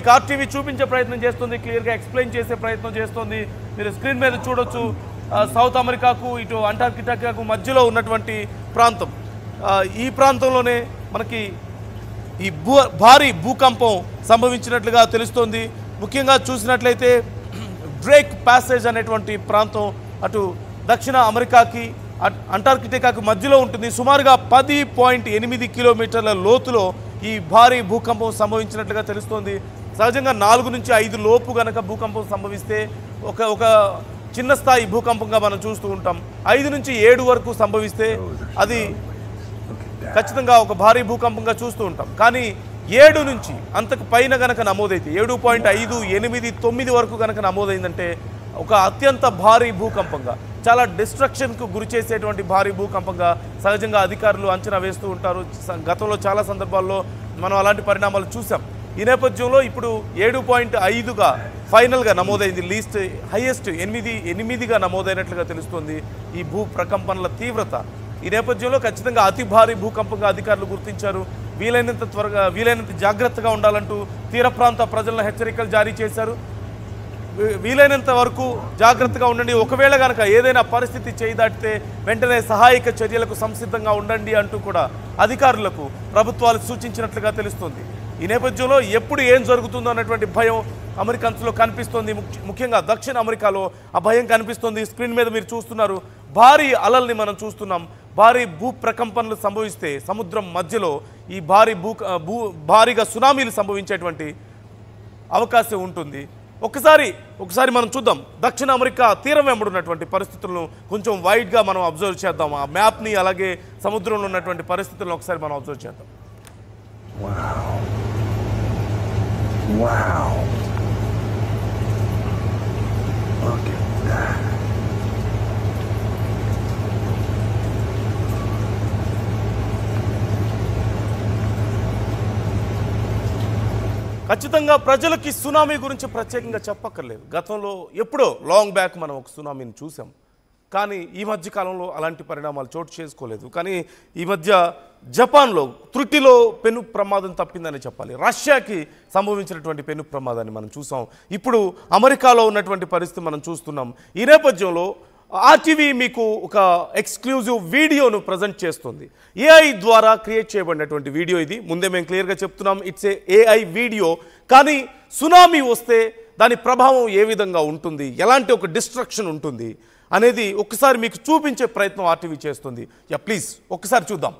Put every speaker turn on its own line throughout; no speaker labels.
మీకు ఆర్టీవీ చూపించే ప్రయత్నం చేస్తుంది, క్లియర్గా ఎక్స్ప్లెయిన్ చేసే ప్రయత్నం చేస్తుంది. మీరు స్క్రీన్ మీద చూడొచ్చు సౌత్ అమెరికాకు ఇటు అంటార్కిటికాకు మధ్యలో ఉన్నటువంటి ప్రాంతం. ఈ ప్రాంతంలోనే మనకి ఈ భారీ భూకంపం సంభవించినట్లుగా తెలుస్తోంది. ముఖ్యంగా చూసినట్లయితే డ్రేక్ ప్యాసేజ్ అనేటువంటి ప్రాంతం అటు దక్షిణ అమెరికాకి అంటార్కిటికాకు మధ్యలో ఉంటుంది. సుమారుగా 10.8 కిలోమీటర్ల లోతులో ఈ భారీ భూకంపం సంభవించినట్లుగా తెలుస్తోంది. సహజంగా 4 నుంచి 5 లోపు గనక భూకంపం సంభవిస్తే ఒక చిన్న స్థాయి భూకంపంగా మనం చూస్తూ ఉంటాం. 5 నుంచి 7 వరకు సంభవిస్తే అది ఖచ్చితంగా ఒక భారీ భూకంపంగా చూస్తూ ఉంటాం. కానీ 7 నుంచి అంతకు పైన గనక నమోదైతే 7.5, 8, 9 వరకు గనక నమోదైందంటే ఒక అత్యంత భారీ భూకంపంగా, చాలా డిస్ట్రక్షన్కు గురి చేసేటువంటి భారీ భూకంపంగా సహజంగా అధికారులు అంచనా వేస్తూ ఉంటారు. గతంలో చాలా సందర్భాల్లో మనం అలాంటి పరిణామాలు చూసాం. ఈ నేపథ్యంలో ఇప్పుడు 7.5గా ఫైనల్గా నమోదైంది. లీస్ట్ హైయెస్ట్ 8గా నమోదైనట్లుగా తెలుస్తోంది ఈ భూ ప్రకంపనల తీవ్రత. ఈ నేపథ్యంలో ఖచ్చితంగా అతి భారీ భూకంపంగా అధికారులు గుర్తించారు. వీలైనంత జాగ్రత్తగా ఉండాలంటూ తీర ప్రాంత ప్రజలను హెచ్చరికలు జారీ చేశారు. వీలైనంత వరకు జాగ్రత్తగా ఉండండి, ఒకవేళ కనుక ఏదైనా పరిస్థితి చేయి దాటితే వెంటనే సహాయక చర్యలకు సంసిద్ధంగా ఉండండి అంటూ కూడా అధికారులకు ప్రభుత్వాలు సూచించినట్లుగా తెలుస్తుంది. ఈ నేపథ్యంలో ఎప్పుడు ఏం జరుగుతుందో అన్నటువంటి భయం అమెరికన్స్లో కనిపిస్తోంది. ముఖ్యంగా దక్షిణ అమెరికాలో ఆ భయం కనిపిస్తోంది. స్క్రీన్ మీద మీరు చూస్తున్నారు, భారీ అలల్ని మనం చూస్తున్నాం. భారీ భూ ప్రకంపనలు సంభవిస్తే సముద్రం మధ్యలో ఈ భారీగా సునామీలు సంభవించేటువంటి అవకాశం ఉంటుంది. ఒకసారి మనం చూద్దాం దక్షిణ అమెరికా తీరం వెంబడున్నటువంటి పరిస్థితులను కొంచెం వైడ్గా మనం అబ్జర్వ్ చేద్దాం. ఆ మ్యాప్ని అలాగే సముద్రంలో ఉన్నటువంటి పరిస్థితులను ఒకసారి మనం అబ్జర్వ్ చేద్దాం. Look at that. ఖచ్చితంగా ప్రజలకి సునామీ గురించి ప్రత్యేకంగా చెప్పక్కర్లేదు. గతంలో ఎప్పుడో లాంగ్ బ్యాక్ మనం ఒక సునామీని చూసాం. కానీ ఈ మధ్య కాలంలో అలాంటి పరిణామాలు చోటు చేసుకోలేదు. కానీ ఈ మధ్య జపాన్లో త్రుటిలో పెను ప్రమాదం తప్పిందని చెప్పాలి. రష్యాకి సంభవించినటువంటి పెను ప్రమాదాన్ని మనం చూసాం. ఇప్పుడు అమెరికాలో ఉన్నటువంటి పరిస్థితి మనం చూస్తున్నాం. ఈ నేపథ్యంలో ఆర్టీవీ మీకు ఒక ఎక్స్క్లూజివ్ వీడియోను ప్రజెంట్ చేస్తుంది. ఏఐ ద్వారా క్రియేట్ చేయబడినటువంటి వీడియో ఇది. ముందే మేము క్లియర్గా చెప్తున్నాం, ఇట్స్ ఏఐ వీడియో. కానీ సునామీ వస్తే దాని ప్రభావం ఏ విధంగా ఉంటుంది, ఎలాంటి ఒక డిస్ట్రక్షన్ ఉంటుంది అనేది ఒకసారి మీకు చూపించే ప్రయత్నం ఆర్టీవీ చేస్తుంది. ప్లీజ్ ఒకసారి చూద్దాం.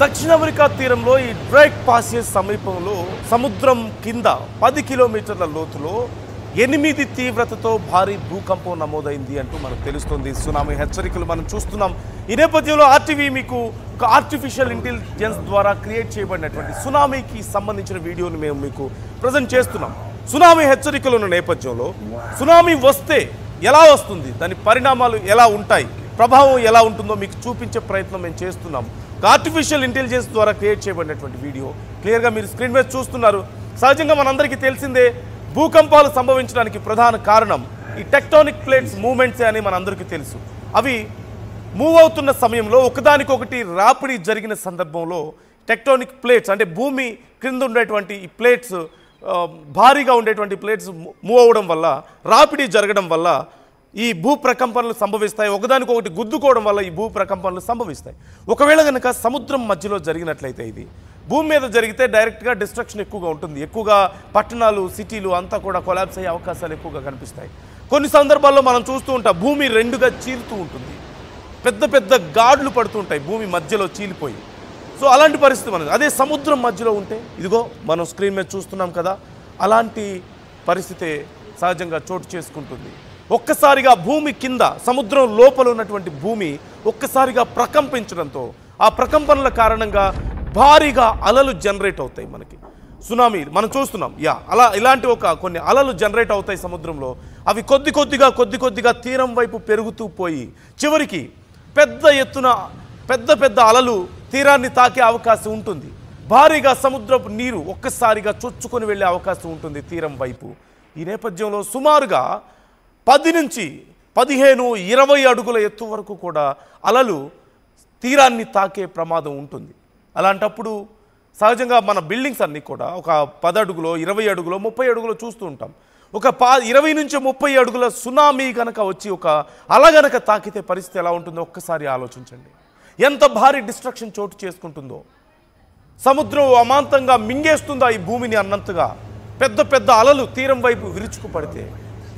దక్షిణ అమెరికా తీరంలో ఈ డ్రేక్ పాసేజ్ సమీపంలో సముద్రం కింద 10 కిలోమీటర్ల లోతులో 8 తీవ్రతతో భారీ భూకంపం నమోదైంది అంటూ మనకు తెలుస్తుంది. సునామీ హెచ్చరికలు మనం చూస్తున్నాం. ఈ నేపథ్యంలో ఆర్టీవీ మీకు ఒక ఆర్టిఫిషియల్ ఇంటెలిజెన్స్ ద్వారా క్రియేట్ చేయబడినటువంటి సునామీకి సంబంధించిన వీడియోని మేము మీకు ప్రజెంట్ చేస్తున్నాం. సునామీ హెచ్చరికలు ఉన్న నేపథ్యంలో సునామీ వస్తే ఎలా వస్తుంది, దాని పరిణామాలు ఎలా ఉంటాయి, ప్రభావం ఎలా ఉంటుందో మీకు చూపించే ప్రయత్నం మేము చేస్తున్నాం. ఆర్టిఫిషియల్ ఇంటెలిజెన్స్ ద్వారా క్రియేట్ చేయబడినటువంటి వీడియో క్లియర్గా మీరు స్క్రీన్ మీద చూస్తున్నారు. సహజంగా మనందరికీ తెలిసిందే, భూకంపాలు సంభవించడానికి ప్రధాన కారణం ఈ టెక్టానిక్ ప్లేట్స్ మూవ్మెంట్సే అని మనందరికీ తెలుసు. అవి మూవ్ అవుతున్న సమయంలో ఒకదానికొకటి రాపిడి జరిగిన సందర్భంలో టెక్టానిక్ ప్లేట్స్ అంటే భూమి క్రింద ఉండేటువంటి ఈ ప్లేట్స్ భారీగా ఉండేటువంటి ప్లేట్స్ మూవ్ అవ్వడం వల్ల, రాపిడి జరగడం వల్ల ఈ భూ ప్రకంపనలు సంభవిస్తాయి. ఒకదానికొకటి గుద్దుకోవడం వల్ల ఈ భూ ప్రకంపనలు సంభవిస్తాయి. ఒకవేళ కనుక సముద్రం మధ్యలో జరిగినట్లయితే ఇది భూమి మీద జరిగితే డైరెక్ట్గా డిస్ట్రక్షన్ ఎక్కువగా ఉంటుంది. ఎక్కువగా పట్టణాలు, సిటీలు అంతా కూడా కొలాప్స్ అయ్యే అవకాశాలు ఎక్కువగా కనిపిస్తాయి. కొన్ని సందర్భాల్లో మనం చూస్తూ ఉంటాం భూమి రెండుగా చీలుతూ ఉంటుంది. పెద్ద పెద్ద గాడ్లు పడుతూ ఉంటాయి భూమి మధ్యలో చీలిపోయి. సో అలాంటి పరిస్థితి మనది. అదే సముద్రం మధ్యలో ఉంటే ఇదిగో మనం స్క్రీన్ మీద చూస్తున్నాం కదా, అలాంటి పరిస్థితి సహజంగా చోటు చేసుకుంటుంది. ఒక్కసారిగా భూమి కింద సముద్రం లోపల ఉన్నటువంటి భూమి ఒక్కసారిగా ప్రకంపించడంతో ఆ ప్రకంపనల కారణంగా భారీగా అలలు జనరేట్ అవుతాయి. మనకి సునామీ మనం చూస్తున్నాం. ఇలాంటి కొన్ని అలలు జనరేట్ అవుతాయి సముద్రంలో. అవి కొద్ది కొద్దిగా తీరం వైపు పెరుగుతూ పోయి చివరికి పెద్ద ఎత్తున పెద్ద అలలు తీరాన్ని తాకే అవకాశం ఉంటుంది. భారీగా సముద్రపు నీరు ఒక్కసారిగా చొచ్చుకొని వెళ్ళే అవకాశం ఉంటుంది తీరం వైపు. ఈ నేపథ్యంలో సుమారుగా 10 నుంచి 15, 20 అడుగుల ఎత్తు వరకు కూడా అలలు తీరాన్ని తాకే ప్రమాదం ఉంటుంది. అలాంటప్పుడు సహజంగా మన బిల్డింగ్స్ అన్నీ కూడా ఒక 10 అడుగులో, 20 అడుగులో, 30 అడుగులో చూస్తూ ఉంటాం. ఒక 20 నుంచి 30 అడుగుల సునామీ కనుక వచ్చి ఒక అల గనక తాకితే పరిస్థితి ఎలా ఉంటుందో ఒక్కసారి ఆలోచించండి. ఎంత భారీ డిస్ట్రక్షన్ చోటు చేసుకుంటుందో. సముద్రం అమాంతంగా మింగేస్తుందా ఈ భూమిని అన్నంతగా పెద్ద అలలు తీరం వైపు విరుచుకు పడితే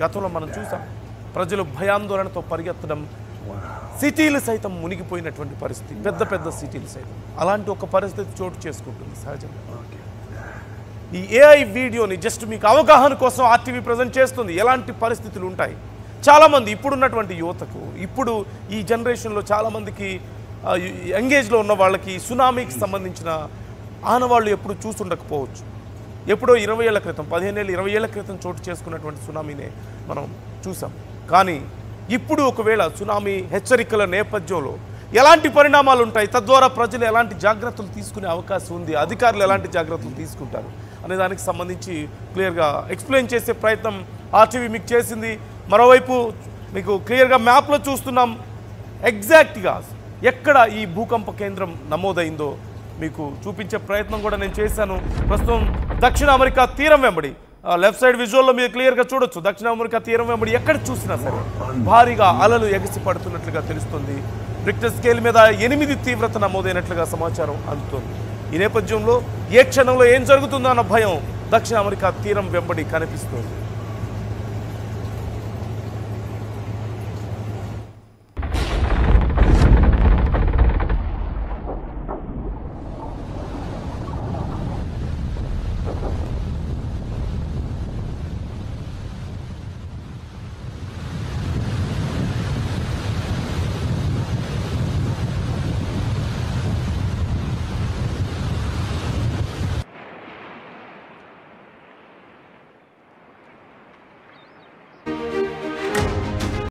గతంలో మనం చూసాం. ప్రజలు భయాందోళనతో పరిగెత్తడం, సిటీలు సైతం మునిగిపోయినటువంటి పరిస్థితి, పెద్ద సిటీలు సైతం. అలాంటి ఒక పరిస్థితి చోటు చేసుకుంటుంది సహజంగా. ఈ ఏఐ వీడియోని జస్ట్ మీకు అవగాహన కోసం ఆర్టీవీ ప్రజెంట్ చేస్తుంది. ఎలాంటి పరిస్థితులు ఉంటాయి. చాలామంది ఇప్పుడున్నటువంటి యువతకు, ఇప్పుడు ఈ జనరేషన్లో చాలామందికి ఎంగేజ్లో ఉన్న వాళ్ళకి సునామీకి సంబంధించిన ఆనవాళ్ళు ఎప్పుడు చూసుండకపోవచ్చు. ఎప్పుడో 20 ఏళ్ల క్రితం, 15 ఏళ్ళు 20 ఏళ్ల క్రితం చోటు చేసుకున్నటువంటి సునామీనే మనం చూసాం. కానీ ఇప్పుడు ఒకవేళ సునామీ హెచ్చరికల నేపథ్యంలో ఎలాంటి పరిణామాలు ఉంటాయి, తద్వారా ప్రజలు ఎలాంటి జాగ్రత్తలు తీసుకునే అవకాశం ఉంది, అధికారులు ఎలాంటి జాగ్రత్తలు తీసుకుంటారు అనే దానికి సంబంధించి క్లియర్గా ఎక్స్ప్లెయిన్ చేసే ప్రయత్నం ఆర్టీవీ మీకు చేసింది. మరోవైపు మీకు క్లియర్గా మ్యాప్లో చూస్తున్నాం ఎగ్జాక్ట్గా ఎక్కడ ఈ భూకంప కేంద్రం నమోదైందో మీకు చూపించే ప్రయత్నం కూడా నేను చేశాను. ప్రస్తుతం దక్షిణ అమెరికా తీరం వెంబడి లెఫ్ట్ సైడ్ విజువల్లో మీరు క్లియర్గా చూడొచ్చు. దక్షిణ అమెరికా తీరం వెంబడి ఎక్కడ చూసినా సరే భారీగా అలలు ఎగసి పడుతున్నట్లుగా తెలుస్తుంది. రిక్టర్ స్కేల్ మీద 8 తీవ్రత నమోదైనట్లుగా సమాచారం అందుతోంది. ఈ నేపథ్యంలో ఏ క్షణంలో ఏం జరుగుతుందో అన్న భయం దక్షిణ అమెరికా తీరం వెంబడి కనిపిస్తోంది.